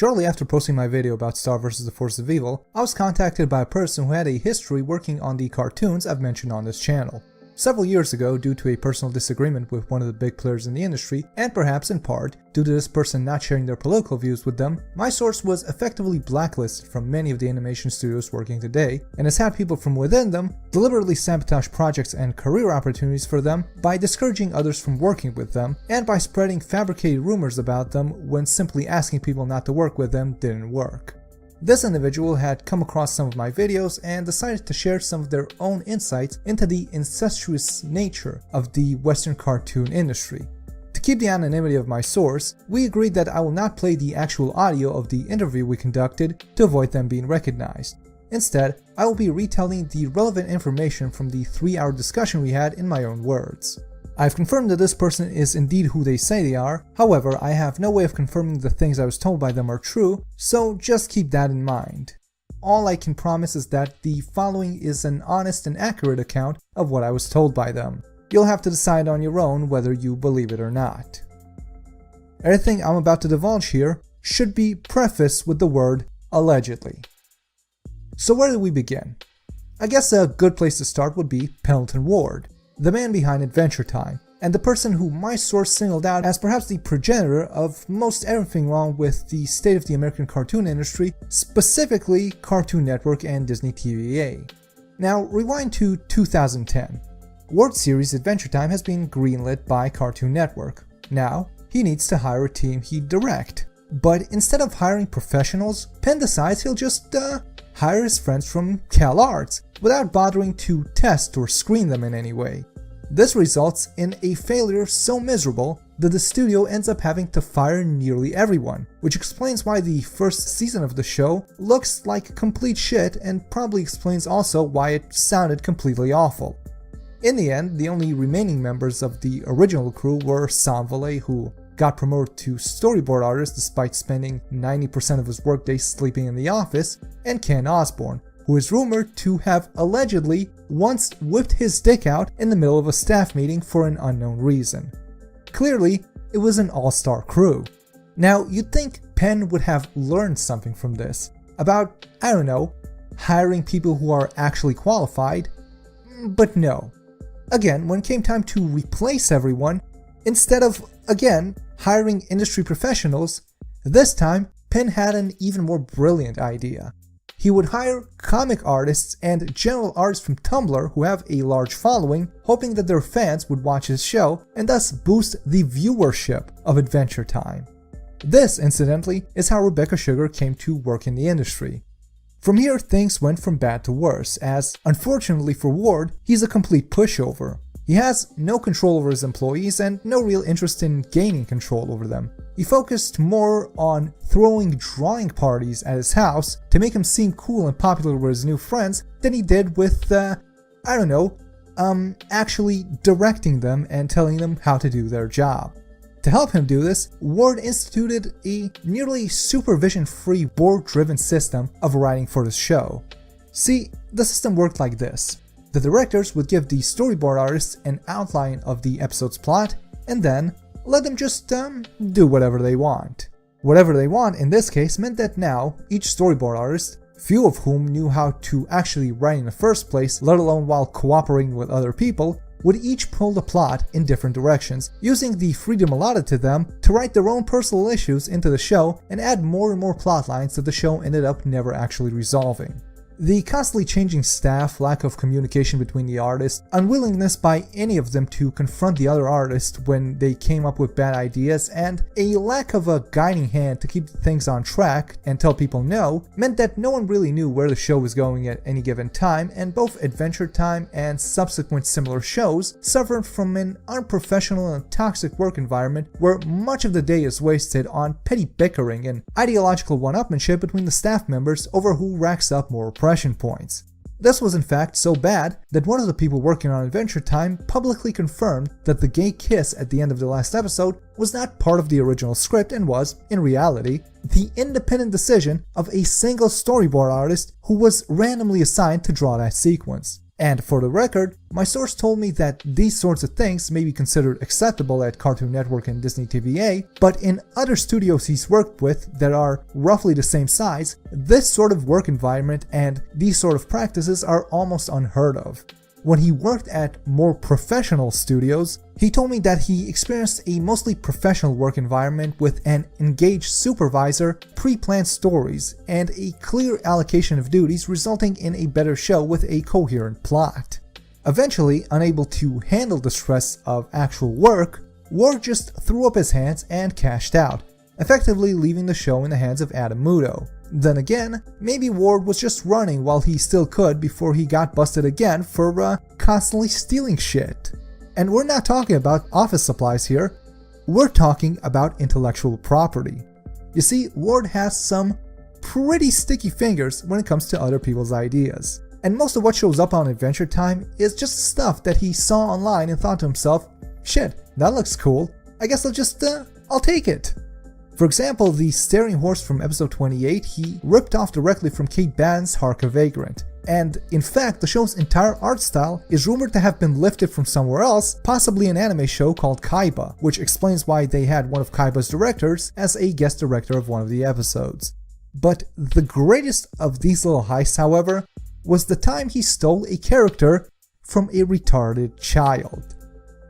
Shortly after posting my video about Star vs. the Forces of Evil, I was contacted by a person who had a history working on the cartoons I've mentioned on this channel. Several years ago, due to a personal disagreement with one of the big players in the industry, and perhaps in part due to this person not sharing their political views with them, my source was effectively blacklisted from many of the animation studios working today, and has had people from within them deliberately sabotage projects and career opportunities for them by discouraging others from working with them, and by spreading fabricated rumors about them when simply asking people not to work with them didn't work. This individual had come across some of my videos and decided to share some of their own insights into the incestuous nature of the Western cartoon industry. To keep the anonymity of my source, we agreed that I will not play the actual audio of the interview we conducted to avoid them being recognized. Instead, I will be retelling the relevant information from the 3-hour discussion we had in my own words. I've confirmed that this person is indeed who they say they are, however, I have no way of confirming the things I was told by them are true, so just keep that in mind. All I can promise is that the following is an honest and accurate account of what I was told by them. You'll have to decide on your own whether you believe it or not. Everything I'm about to divulge here should be prefaced with the word allegedly. So where do we begin? I guess a good place to start would be Pendleton Ward, the man behind Adventure Time, and the person who my source singled out as perhaps the progenitor of most everything wrong with the state of the American cartoon industry, specifically Cartoon Network and Disney TVA. Now, rewind to 2010. Ward's series Adventure Time has been greenlit by Cartoon Network. Now, he needs to hire a team he'd direct. But instead of hiring professionals, Penn decides he'll just hire his friends from CalArts, without bothering to test or screen them in any way. This results in a failure so miserable that the studio ends up having to fire nearly everyone, which explains why the first season of the show looks like complete shit and probably explains also why it sounded completely awful. In the end, the only remaining members of the original crew were Sam Valet, who got promoted to storyboard artist despite spending 90% of his workday sleeping in the office, and Ken Osborne, who is rumored to have allegedly once whipped his dick out in the middle of a staff meeting for an unknown reason. Clearly, it was an all-star crew. Now, you'd think Penn would have learned something from this, about, I don't know, hiring people who are actually qualified, but no. Again, when it came time to replace everyone, instead of, again, hiring industry professionals, this time Penn had an even more brilliant idea. He would hire comic artists and general artists from Tumblr who have a large following, hoping that their fans would watch his show and thus boost the viewership of Adventure Time. This, incidentally, is how Rebecca Sugar came to work in the industry. From here, things went from bad to worse, as, unfortunately for Ward, he's a complete pushover. He has no control over his employees and no real interest in gaining control over them. He focused more on throwing drawing parties at his house to make him seem cool and popular with his new friends than he did with, actually directing them and telling them how to do their job. To help him do this, Ward instituted a nearly supervision-free board-driven system of writing for the show. See, the system worked like this. The directors would give the storyboard artists an outline of the episode's plot, and then let them just do whatever they want. Whatever they want in this case meant that now, each storyboard artist, few of whom knew how to actually write in the first place, let alone while cooperating with other people, would each pull the plot in different directions, using the freedom allotted to them to write their own personal issues into the show and add more and more plot lines that the show ended up never actually resolving. The constantly changing staff, lack of communication between the artists, unwillingness by any of them to confront the other artist when they came up with bad ideas, and a lack of a guiding hand to keep things on track and tell people no, meant that no one really knew where the show was going at any given time, and both Adventure Time and subsequent similar shows suffered from an unprofessional and toxic work environment where much of the day is wasted on petty bickering and ideological one-upmanship between the staff members over who racks up more impression points. This was in fact so bad that one of the people working on Adventure Time publicly confirmed that the gay kiss at the end of the last episode was not part of the original script and was, in reality, the independent decision of a single storyboard artist who was randomly assigned to draw that sequence. And for the record, my source told me that these sorts of things may be considered acceptable at Cartoon Network and Disney TVA, but in other studios he's worked with that are roughly the same size, this sort of work environment and these sort of practices are almost unheard of. When he worked at more professional studios, he told me that he experienced a mostly professional work environment with an engaged supervisor, pre-planned stories, and a clear allocation of duties resulting in a better show with a coherent plot. Eventually, unable to handle the stress of actual work, Ward just threw up his hands and cashed out, effectively leaving the show in the hands of Adam Muto. Then again, maybe Ward was just running while he still could before he got busted again for constantly stealing shit. And we're not talking about office supplies here, we're talking about intellectual property. You see, Ward has some pretty sticky fingers when it comes to other people's ideas. And most of what shows up on Adventure Time is just stuff that he saw online and thought to himself, shit, that looks cool, I guess I'll take it. For example, the staring horse from episode 28 he ripped off directly from Kate Ban's Hark a Vagrant. And in fact, the show's entire art style is rumored to have been lifted from somewhere else, possibly an anime show called Kaiba, which explains why they had one of Kaiba's directors as a guest director of one of the episodes. But the greatest of these little heists, however, was the time he stole a character from a retarded child.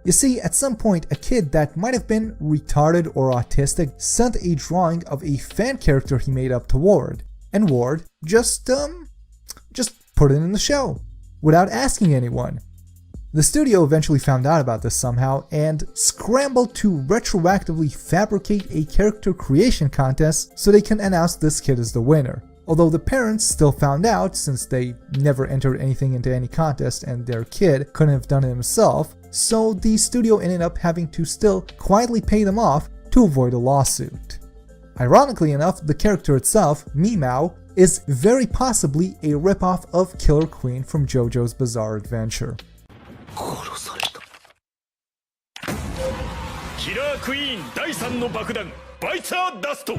You see, at some point, a kid that might have been retarded or autistic sent a drawing of a fan character he made up to Ward, and Ward just put it in the show, without asking anyone. The studio eventually found out about this somehow, and scrambled to retroactively fabricate a character creation contest so they can announce this kid as the winner. Although the parents still found out, since they never entered anything into any contest and their kid couldn't have done it himself, so the studio ended up having to still quietly pay them off to avoid a lawsuit. Ironically enough, the character itself, Mimao, is very possibly a ripoff of Killer Queen from JoJo's Bizarre Adventure. Killer Queen 第3の爆弾バイツァーダスト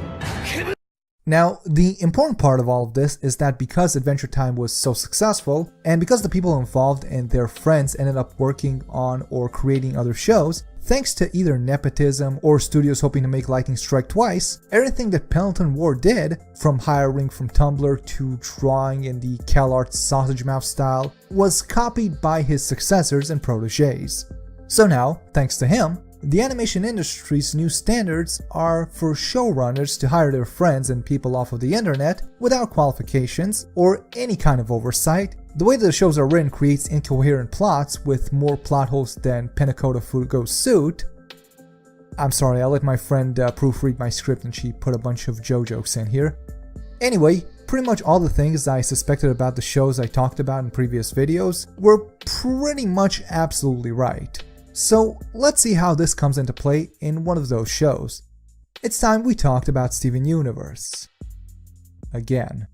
Now, the important part of all of this is that because Adventure Time was so successful, and because the people involved and their friends ended up working on or creating other shows, thanks to either nepotism or studios hoping to make lightning strike twice, everything that Pendleton Ward did, from hiring from Tumblr to drawing in the CalArts sausage mouth style, was copied by his successors and proteges. So now, thanks to him, the animation industry's new standards are for showrunners to hire their friends and people off of the internet without qualifications or any kind of oversight. The way that the shows are written creates incoherent plots with more plot holes than Penacota Fugo's suit. I'm sorry, I let my friend proofread my script and she put a bunch of JoJokes in here. Anyway, pretty much all the things I suspected about the shows I talked about in previous videos were pretty much absolutely right. So let's see how this comes into play in one of those shows. It's time we talked about Steven Universe. Again.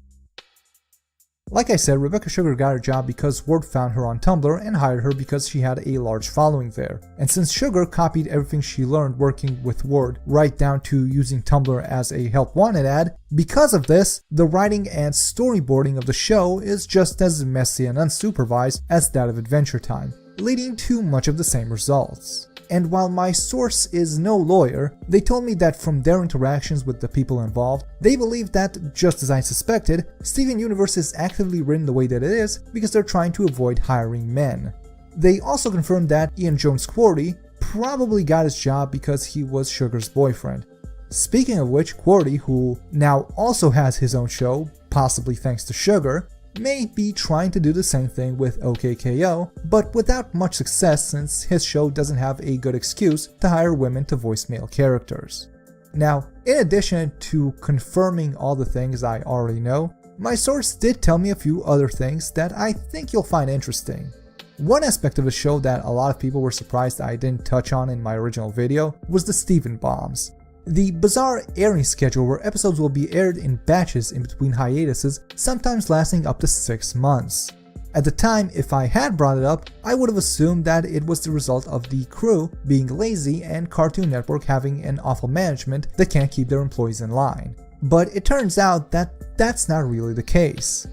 Like I said, Rebecca Sugar got her job because Ward found her on Tumblr and hired her because she had a large following there. And since Sugar copied everything she learned working with Ward right down to using Tumblr as a help wanted ad, because of this, the writing and storyboarding of the show is just as messy and unsupervised as that of Adventure Time, leading to much of the same results. And while my source is no lawyer, they told me that from their interactions with the people involved, they believe that, just as I suspected, Steven Universe is actively written the way that it is because they're trying to avoid hiring men. They also confirmed that Ian Jones-Quartey probably got his job because he was Sugar's boyfriend. Speaking of which, Quartey, who now also has his own show, possibly thanks to Sugar, may be trying to do the same thing with OKKO, but without much success since his show doesn't have a good excuse to hire women to voice male characters. Now, in addition to confirming all the things I already know, my source did tell me a few other things that I think you'll find interesting. One aspect of the show that a lot of people were surprised I didn't touch on in my original video was the Steven bombs. The bizarre airing schedule where episodes will be aired in batches in between hiatuses, sometimes lasting up to 6 months. At the time, if I had brought it up, I would have assumed that it was the result of the crew being lazy and Cartoon Network having an awful management that can't keep their employees in line. But it turns out that that's not really the case.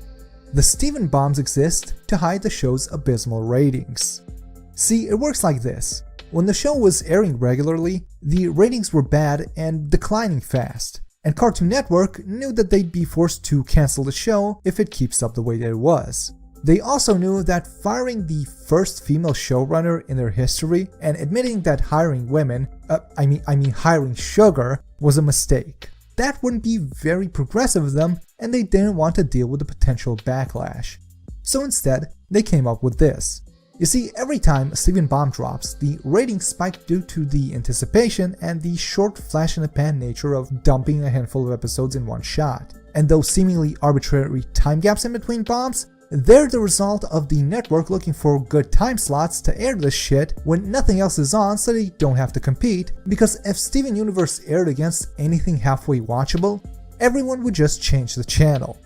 The Steven bombs exist to hide the show's abysmal ratings. See, it works like this. When the show was airing regularly, the ratings were bad and declining fast, and Cartoon Network knew that they'd be forced to cancel the show if it keeps up the way that it was. They also knew that firing the first female showrunner in their history and admitting that hiring women, hiring Sugar, was a mistake. That wouldn't be very progressive of them, and they didn't want to deal with the potential backlash. So instead, they came up with this. You see, every time a Steven bomb drops, the ratings spike due to the anticipation and the short flash-in-the-pan nature of dumping a handful of episodes in one shot. And those seemingly arbitrary time gaps in between bombs, they're the result of the network looking for good time slots to air this shit when nothing else is on so they don't have to compete, because if Steven Universe aired against anything halfway watchable, everyone would just change the channel.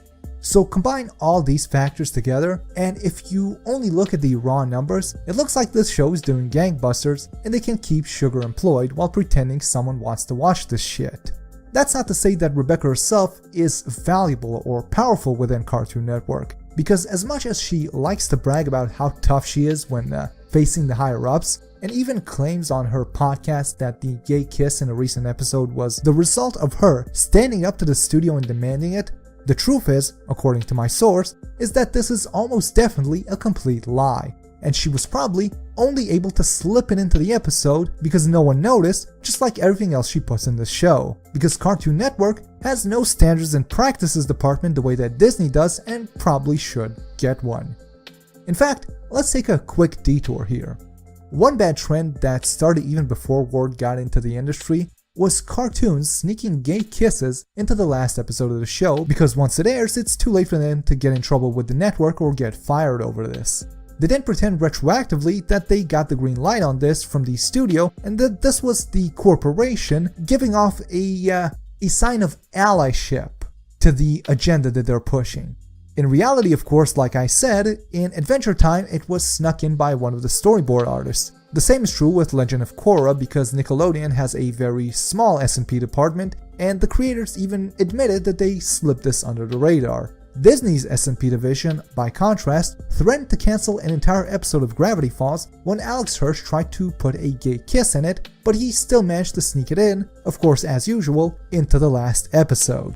So combine all these factors together, and if you only look at the raw numbers, it looks like this show is doing gangbusters and they can keep Sugar employed while pretending someone wants to watch this shit. That's not to say that Rebecca herself is valuable or powerful within Cartoon Network, because as much as she likes to brag about how tough she is when facing the higher-ups, and even claims on her podcast that the gay kiss in a recent episode was the result of her standing up to the studio and demanding it, the truth is, according to my source, is that this is almost definitely a complete lie, and she was probably only able to slip it into the episode because no one noticed, just like everything else she puts in the show, because Cartoon Network has no standards and practices department the way that Disney does and probably should get one. In fact, let's take a quick detour here. One bad trend that started even before word got into the industry was cartoons sneaking gay kisses into the last episode of the show, because once it airs, it's too late for them to get in trouble with the network or get fired over this. They then pretend retroactively that they got the green light on this from the studio and that this was the corporation giving off a sign of allyship to the agenda that they're pushing. In reality, of course, like I said, in Adventure Time it was snuck in by one of the storyboard artists. The same is true with Legend of Korra, because Nickelodeon has a very small S&P department, and the creators even admitted that they slipped this under the radar. Disney's S&P division, by contrast, threatened to cancel an entire episode of Gravity Falls when Alex Hirsch tried to put a gay kiss in it, but he still managed to sneak it in, of course as usual, into the last episode.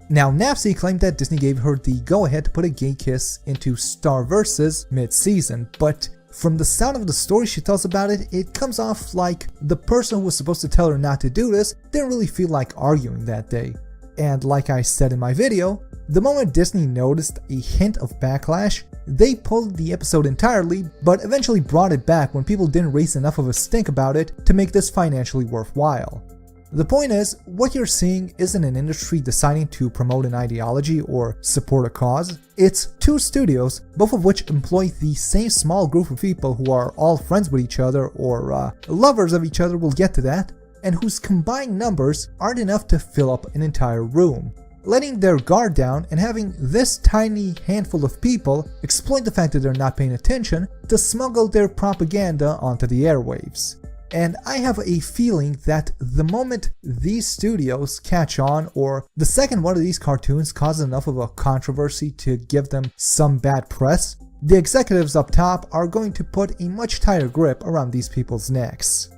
Now, Napsy claimed that Disney gave her the go-ahead to put a gay kiss into Starverse's mid-season, but from the sound of the story she tells about it, it comes off like the person who was supposed to tell her not to do this didn't really feel like arguing that day. And like I said in my video, the moment Disney noticed a hint of backlash, they pulled the episode entirely, but eventually brought it back when people didn't raise enough of a stink about it to make this financially worthwhile. The point is, what you're seeing isn't an industry deciding to promote an ideology or support a cause. It's two studios, both of which employ the same small group of people who are all friends with each other or lovers of each other, we'll get to that, and whose combined numbers aren't enough to fill up an entire room. Letting their guard down and having this tiny handful of people exploit the fact that they're not paying attention to smuggle their propaganda onto the airwaves. And I have a feeling that the moment these studios catch on, or the second one of these cartoons causes enough of a controversy to give them some bad press, the executives up top are going to put a much tighter grip around these people's necks.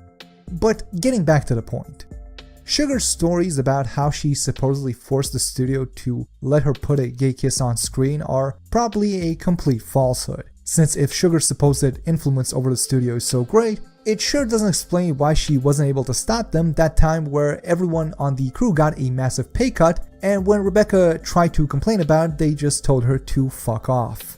But getting back to the point. Sugar's stories about how she supposedly forced the studio to let her put a gay kiss on screen are probably a complete falsehood, since if Sugar's supposed influence over the studio is so great, it sure doesn't explain why she wasn't able to stop them that time where everyone on the crew got a massive pay cut, and when Rebecca tried to complain about it, they just told her to fuck off.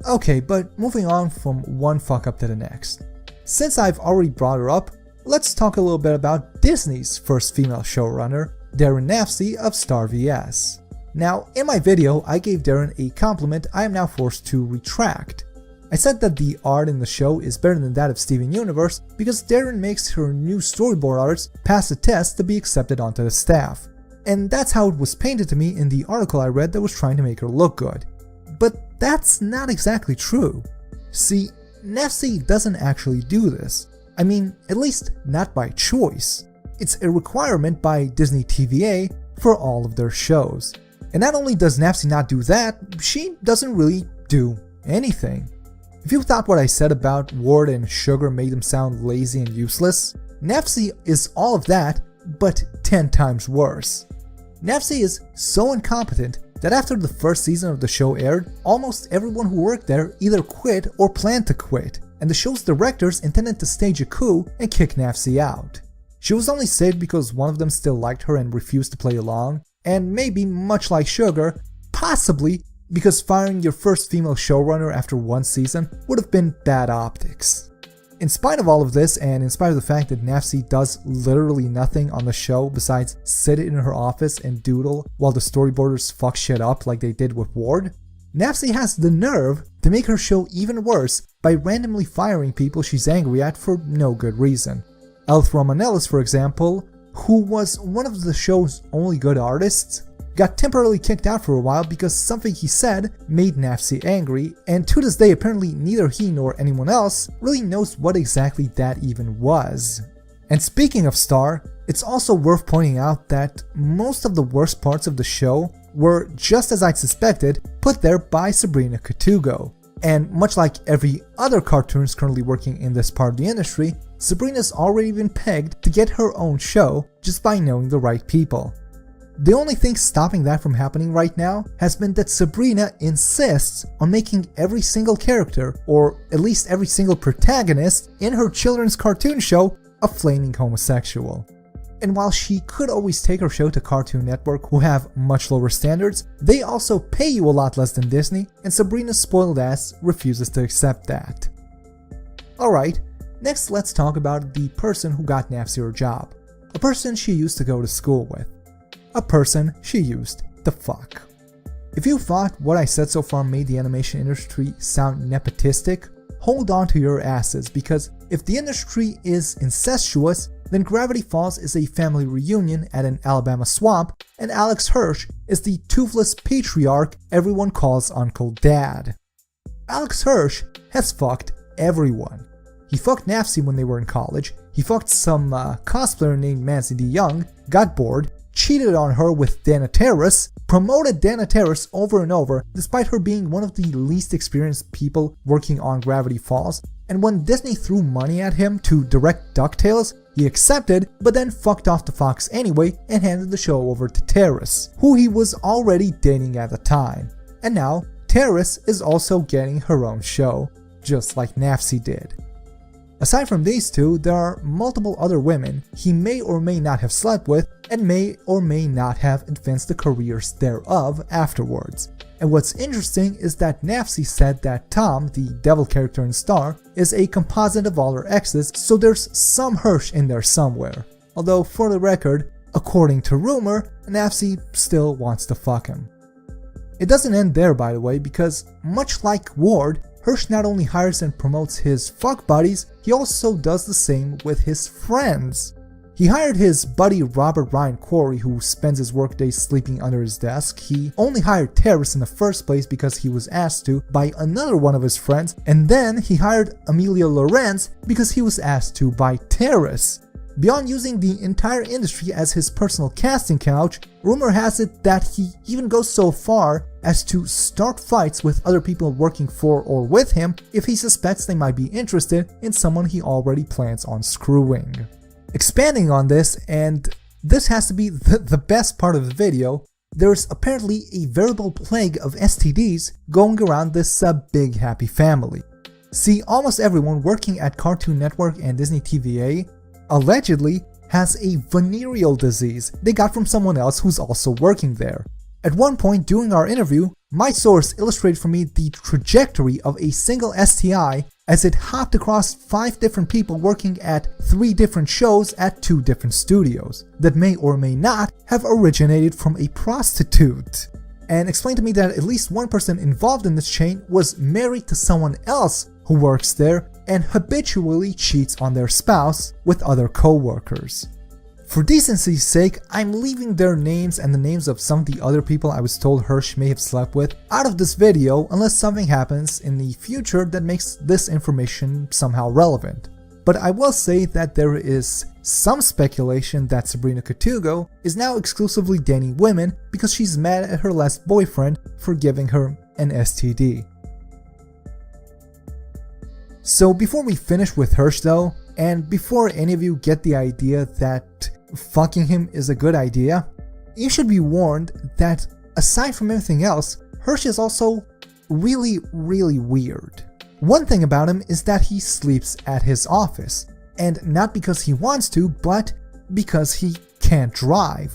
Okay, but moving on from one fuck up to the next. Since I've already brought her up, let's talk a little bit about Disney's first female showrunner, Darren Napsy of Star vs. Now, in my video, I gave Darren a compliment I am now forced to retract. I said that the art in the show is better than that of Steven Universe because Darren makes her new storyboard artists pass a test to be accepted onto the staff. And that's how it was painted to me in the article I read that was trying to make her look good. But that's not exactly true. See, Napsy doesn't actually do this. I mean, at least not by choice. It's a requirement by Disney TVA for all of their shows. And not only does Nafsi not do that, she doesn't really do anything. If you thought what I said about Ward and Sugar made them sound lazy and useless, Nafsi is all of that, but 10 times worse. Nafsi is so incompetent that after the first season of the show aired, almost everyone who worked there either quit or planned to quit, and the show's directors intended to stage a coup and kick Nafsi out. She was only saved because one of them still liked her and refused to play along, and maybe, much like Sugar, possibly because firing your first female showrunner after one season would have been bad optics. In spite of all of this, and in spite of the fact that Nafsi does literally nothing on the show besides sit in her office and doodle while the storyboarders fuck shit up like they did with Ward, Nafsi has the nerve to make her show even worse by randomly firing people she's angry at for no good reason. Elf Romanellis, for example, who was one of the show's only good artists, got temporarily kicked out for a while because something he said made Nafsi angry, and to this day apparently neither he nor anyone else really knows what exactly that even was. And speaking of Star, it's also worth pointing out that most of the worst parts of the show were, just as I'd suspected, put there by Sabrina Katugo. And much like every other cartoonist currently working in this part of the industry, Sabrina's already been pegged to get her own show just by knowing the right people. The only thing stopping that from happening right now has been that Sabrina insists on making every single character, or at least every single protagonist, in her children's cartoon show a flaming homosexual. And while she could always take her show to Cartoon Network, who have much lower standards, they also pay you a lot less than Disney, and Sabrina's spoiled ass refuses to accept that. Alright, next let's talk about the person who got Nafsi her job. A person she used to go to school with. A person she used to fuck. If you thought what I said so far made the animation industry sound nepotistic, hold on to your asses, because if the industry is incestuous, then Gravity Falls is a family reunion at an Alabama swamp, and Alex Hirsch is the toothless patriarch everyone calls Uncle Dad. Alex Hirsch has fucked everyone. He fucked Nafsi when they were in college, he fucked some cosplayer named Mancy D. Young, got bored, cheated on her with Dana Terrace, promoted Dana Terrace over and over despite her being one of the least experienced people working on Gravity Falls, and when Disney threw money at him to direct DuckTales, he accepted, but then fucked off to Fox anyway and handed the show over to Terrace, who he was already dating at the time. And now, Terrace is also getting her own show, just like Nafsi did. Aside from these two, there are multiple other women he may or may not have slept with and may or may not have advanced the careers thereof afterwards. And what's interesting is that Nafsi said that Tom, the devil character in Star, is a composite of all her exes, so there's some Hirsch in there somewhere. Although, for the record, according to rumor, Nafsi still wants to fuck him. It doesn't end there, by the way, because much like Ward, Hirsch not only hires and promotes his fuck buddies, he also does the same with his friends. He hired his buddy Robert Ryan Quarry, who spends his workdays sleeping under his desk. He only hired Terrace in the first place because he was asked to by another one of his friends, and then he hired Emilio Lorenz because he was asked to by Terrace. Beyond using the entire industry as his personal casting couch, rumor has it that he even goes so far as to start fights with other people working for or with him if he suspects they might be interested in someone he already plans on screwing. Expanding on this, and this has to be the best part of the video, there's apparently a veritable plague of STDs going around this big happy family. See, almost everyone working at Cartoon Network and Disney TVA allegedly has a venereal disease they got from someone else who's also working there. At one point during our interview, my source illustrated for me the trajectory of a single STI as it hopped across 5 different people working at 3 different shows at 2 different studios that may or may not have originated from a prostitute, and explained to me that at least one person involved in this chain was married to someone else who works there and habitually cheats on their spouse with other co-workers. For decency's sake, I'm leaving their names and the names of some of the other people I was told Hirsch may have slept with out of this video unless something happens in the future that makes this information somehow relevant. but I will say that there is some speculation that Sabrina Katugo is now exclusively dating women because she's mad at her last boyfriend for giving her an STD. So before we finish with Hirsch though, and before any of you get the idea that fucking him is a good idea, you should be warned that aside from everything else, Hirsch is also really weird. One thing about him is that he sleeps at his office, and not because he wants to, but because he can't drive.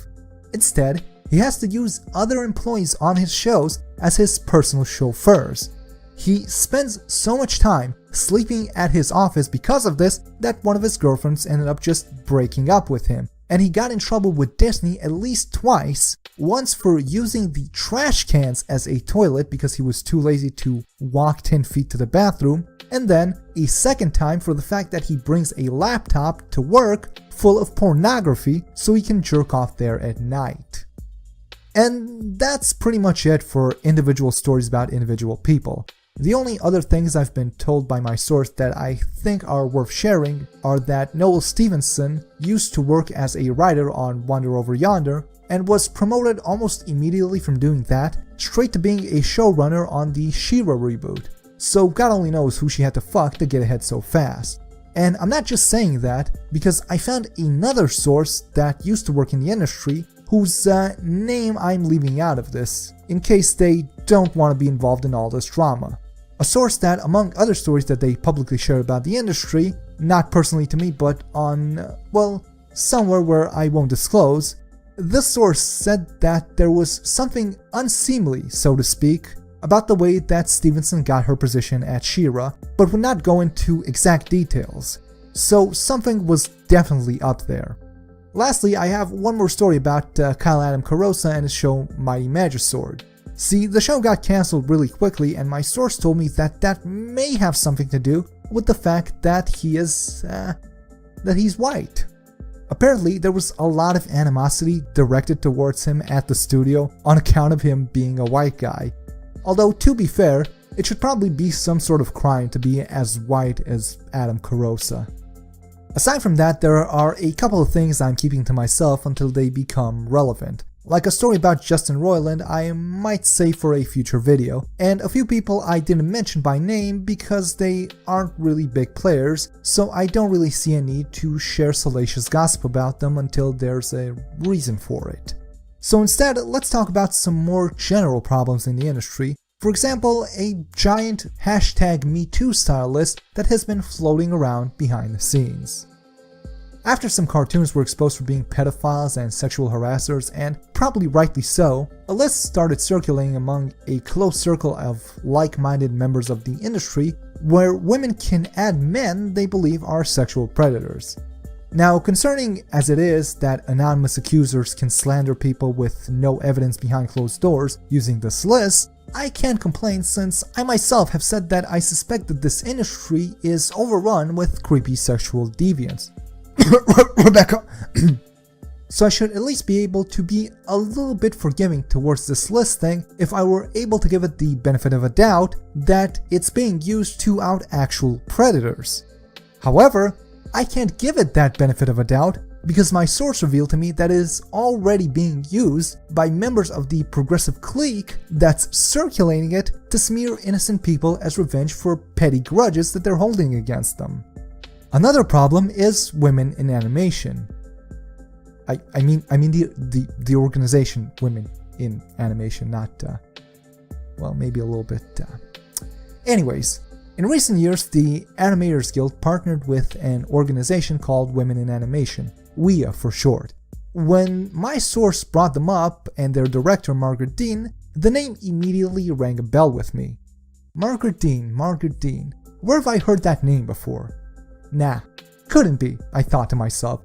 Instead, he has to use other employees on his shows as his personal chauffeurs. He spends so much time sleeping at his office because of this that one of his girlfriends ended up just breaking up with him, and he got in trouble with Disney at least twice, once for using the trash cans as a toilet because he was too lazy to walk 10 feet to the bathroom, and then a second time for the fact that he brings a laptop to work full of pornography so he can jerk off there at night. And that's pretty much it for individual stories about individual people. The only other things I've been told by my source that I think are worth sharing are that Noel Stevenson used to work as a writer on Wonder Over Yonder and was promoted almost immediately from doing that straight to being a showrunner on the She-Ra reboot. So God only knows who she had to fuck to get ahead so fast. And I'm not just saying that because I found another source that used to work in the industry whose name I'm leaving out of this in case they don't want to be involved in all this drama. A source that, among other stories that they publicly share about the industry, not personally to me but on, well, somewhere where I won't disclose, this source said that there was something unseemly, so to speak, about the way that Stevenson got her position at She-Ra, but would not go into exact details. So something was definitely up there. Lastly, I have one more story about Kyle Adam Carosa and his show Mighty Magisword. See, the show got cancelled really quickly and my source told me that that may have something to do with the fact that he's white. Apparently, there was a lot of animosity directed towards him at the studio on account of him being a white guy. Although, to be fair, it should probably be some sort of crime to be as white as Adam Carosa. Aside from that, there are a couple of things I'm keeping to myself until they become relevant. Like a story about Justin Roiland I might save for a future video, and a few people I didn't mention by name because they aren't really big players, so I don't really see a need to share salacious gossip about them until there's a reason for it. So instead, let's talk about some more general problems in the industry. For example, a giant #MeToo style list that has been floating around behind the scenes. After some cartoons were exposed for being pedophiles and sexual harassers, and probably rightly so, a list started circulating among a close circle of like-minded members of the industry where women can add men they believe are sexual predators. Now, concerning as it is that anonymous accusers can slander people with no evidence behind closed doors using this list, I can't complain since I myself have said that I suspect that this industry is overrun with creepy sexual deviants. Rebecca. So I should at least be able to be a little bit forgiving towards this list thing if I were able to give it the benefit of a doubt that it's being used to out actual predators. However, I can't give it that benefit of a doubt because my source revealed to me that it is already being used by members of the progressive clique that's circulating it to smear innocent people as revenge for petty grudges that they're holding against them. Another problem is women in animation. I mean the organization Women in Animation, not well, maybe a little bit. Anyways, in recent years, the Animators Guild partnered with an organization called Women in Animation, WIA for short. When my source brought them up and their director Margaret Dean, the name immediately rang a bell with me. Margaret Dean, where have I heard that name before? Nah, couldn't be, I thought to myself.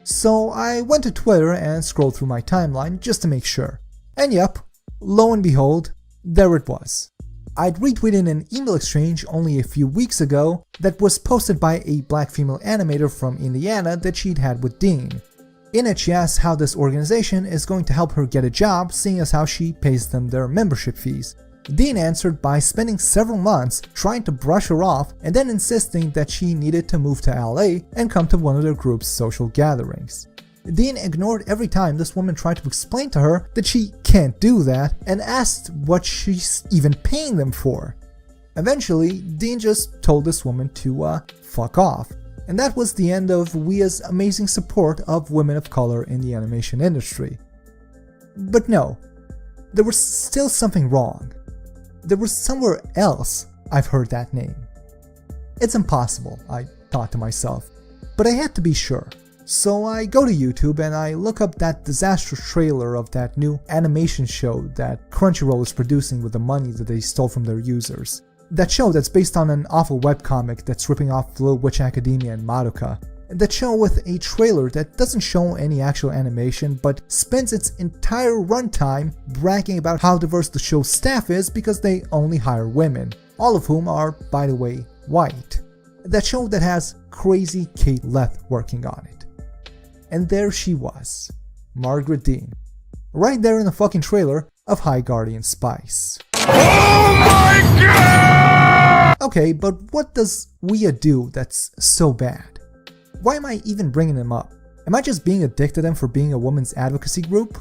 So I went to Twitter and scrolled through my timeline just to make sure. And yep, lo and behold, there it was. I'd retweeted an email exchange only a few weeks ago that was posted by a black female animator from Indiana that she'd had with Dean. In it, she asks how this organization is going to help her get a job, seeing as how she pays them their membership fees. Dean answered by spending several months trying to brush her off and then insisting that she needed to move to LA and come to one of their group's social gatherings. Dean ignored every time this woman tried to explain to her that she can't do that and asked what she's even paying them for. Eventually, Dean just told this woman to fuck off. And that was the end of Wia's amazing support of women of color in the animation industry. But no, there was still something wrong. There was somewhere else I've heard that name. It's impossible, I thought to myself, but I had to be sure. So I go to YouTube and I look up that disastrous trailer of that new animation show that Crunchyroll is producing with the money that they stole from their users. That show that's based on an awful webcomic that's ripping off Little Witch Academia and Madoka. That show with a trailer that doesn't show any actual animation but spends its entire runtime bragging about how diverse the show's staff is because they only hire women, all of whom are, by the way, white. That show that has crazy Kate Leth working on it. And there she was, Margaret Dean, right there in the fucking trailer of High Guardian Spice. Oh my god! Okay, but what does Wia do that's so bad? Why am I even bringing them up? Am I just being a dick to them for being a women's advocacy group?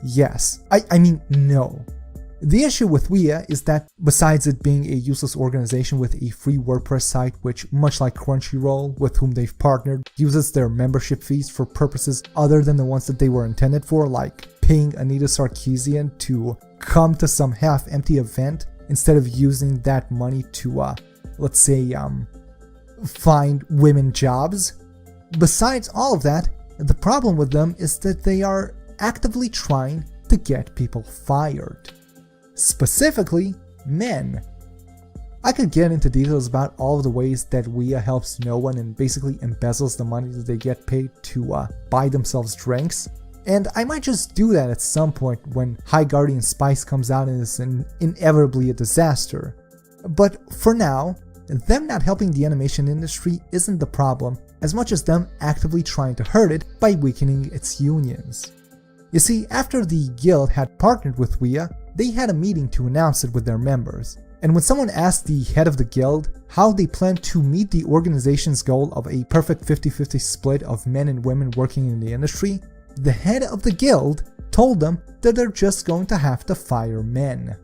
Yes. I mean, no. The issue with Wia is that, besides it being a useless organization with a free WordPress site which, much like Crunchyroll, with whom they've partnered, uses their membership fees for purposes other than the ones that they were intended for, like paying Anita Sarkeesian to come to some half-empty event instead of using that money to, let's say, find women jobs. Besides all of that, the problem with them is that they are actively trying to get people fired. Specifically, men. I could get into details about all of the ways that Wia helps no one and basically embezzles the money that they get paid to buy themselves drinks, and I might just do that at some point when High Guardian Spice comes out and is inevitably a disaster. But for now, them not helping the animation industry isn't the problem as much as them actively trying to hurt it by weakening its unions. You see, after the guild had partnered with Wia, they had a meeting to announce it with their members. And when someone asked the head of the guild how they planned to meet the organization's goal of a perfect 50-50 split of men and women working in the industry, the head of the guild told them that they're just going to have to fire men.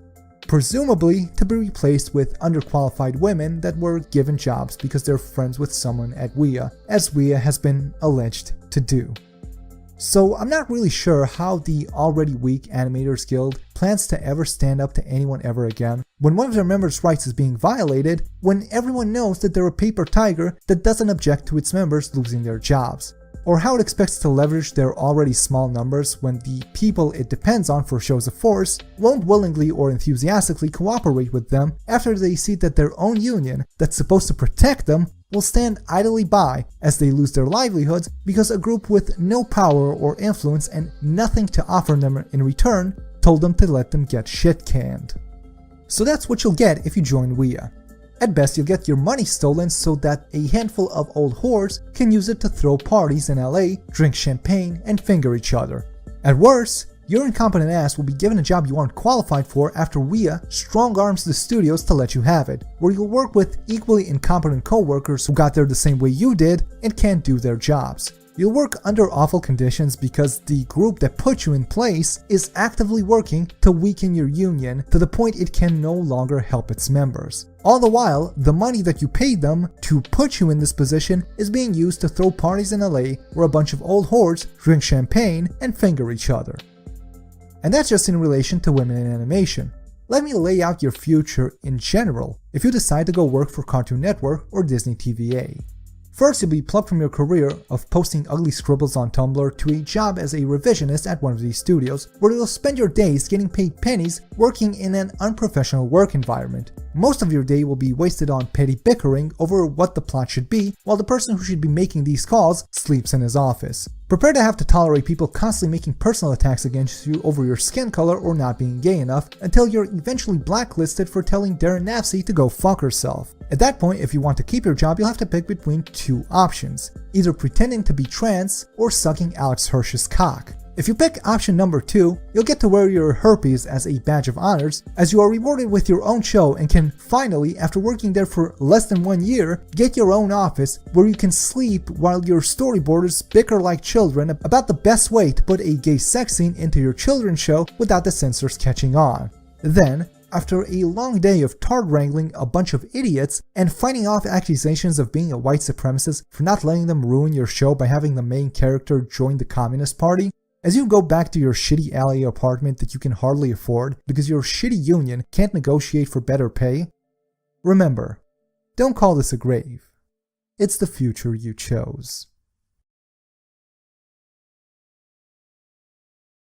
Presumably to be replaced with underqualified women that were given jobs because they're friends with someone at Wia, as Wia has been alleged to do. So I'm not really sure how the already weak Animators Guild plans to ever stand up to anyone ever again when one of their members' rights is being violated, when everyone knows that they're a paper tiger that doesn't object to its members losing their jobs. Or how it expects to leverage their already small numbers when the people it depends on for shows of force won't willingly or enthusiastically cooperate with them after they see that their own union, that's supposed to protect them, will stand idly by as they lose their livelihoods because a group with no power or influence and nothing to offer them in return told them to let them get shit canned. So that's what you'll get if you join Wia. At best, you'll get your money stolen so that a handful of old whores can use it to throw parties in LA, drink champagne, and finger each other. At worst, your incompetent ass will be given a job you aren't qualified for after Wia strong arms the studios to let you have it, where you'll work with equally incompetent co-workers who got there the same way you did and can't do their jobs. You'll work under awful conditions because the group that put you in place is actively working to weaken your union to the point it can no longer help its members. All the while, the money that you paid them to put you in this position is being used to throw parties in LA where a bunch of old whores drink champagne and finger each other. And that's just in relation to women in animation. Let me lay out your future in general if you decide to go work for Cartoon Network or Disney TVA. First, you'll be plucked from your career of posting ugly scribbles on Tumblr to a job as a revisionist at one of these studios, where you'll spend your days getting paid pennies working in an unprofessional work environment. Most of your day will be wasted on petty bickering over what the plot should be, while the person who should be making these calls sleeps in his office. Prepare to have to tolerate people constantly making personal attacks against you over your skin color or not being gay enough, until you're eventually blacklisted for telling Darren Nafsi to go fuck herself. At that point, if you want to keep your job, you'll have to pick between two options, either pretending to be trans or sucking Alex Hirsch's cock. If you pick option number 2, you'll get to wear your herpes as a badge of honors, as you are rewarded with your own show and can finally, after working there for less than 1 year, get your own office where you can sleep while your storyboarders bicker like children about the best way to put a gay sex scene into your children's show without the censors catching on. Then, after a long day of tard wrangling a bunch of idiots and fighting off accusations of being a white supremacist for not letting them ruin your show by having the main character join the Communist Party, as you go back to your shitty alley apartment that you can hardly afford because your shitty union can't negotiate for better pay, remember, don't call this a grave. It's the future you chose.